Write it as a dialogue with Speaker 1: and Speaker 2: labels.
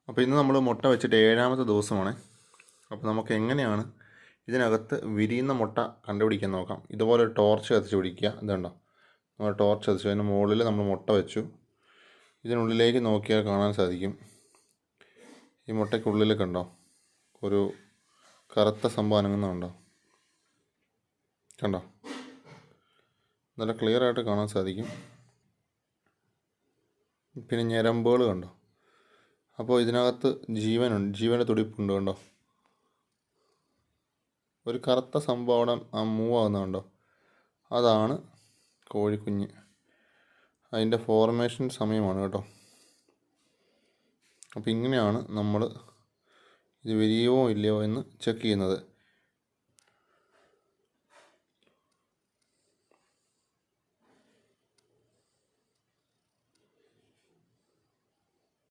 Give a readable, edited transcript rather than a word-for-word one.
Speaker 1: അപ്പോൾ ഇന്ന് നമ്മൾ മുട്ട വെച്ചിട്ട് 7ാമത്തെ ദിവസമാണ്. അപ്പോൾ നമുക്ക് എങ്ങനെയാണ് ഇതിനകത്ത് വിരിയുന്ന മുട്ട കണ്ടുപിടിക്കാൻ നോക്കാം. ഇതുപോലെ ഒരു ടോർച്ച് കത്തിച്ച് പിടിക്കുക. ഇതുണ്ടോ, നമ്മൾ ടോർച്ച് കത്തിച്ചു, അതിന് മുകളിൽ നമ്മൾ മുട്ട വെച്ചു. ഇതിനുള്ളിലേക്ക് നോക്കിയാൽ കാണാൻ സാധിക്കും, ഈ മുട്ടയ്ക്കുള്ളിൽ കണ്ടോ ഒരു കറുത്ത സംഭവം അനങ്ങുന്നുണ്ടോ? കണ്ടോ, നല്ല ക്ലിയർ ആയിട്ട് കാണാൻ സാധിക്കും. പിന്നെ ഞരമ്പുകൾ കണ്ടോ. അപ്പോൾ ഇതിനകത്ത് ജീവനുണ്ട്, ജീവൻ്റെ തുടിപ്പുണ്ട്. കണ്ടോ, ഒരു കറുത്ത സംഭവം അവിടെ മൂവ് ആകുന്നുണ്ടോ? അതാണ് കോഴിക്കുഞ്ഞ്. അതിൻ്റെ ഫോർമേഷൻ സമയമാണ് കേട്ടോ. അപ്പോൾ ഇങ്ങനെയാണ് നമ്മൾ ഇത് വിരിയുമോ ഇല്ലയോ എന്ന് ചെക്ക് ചെയ്യുന്നത്.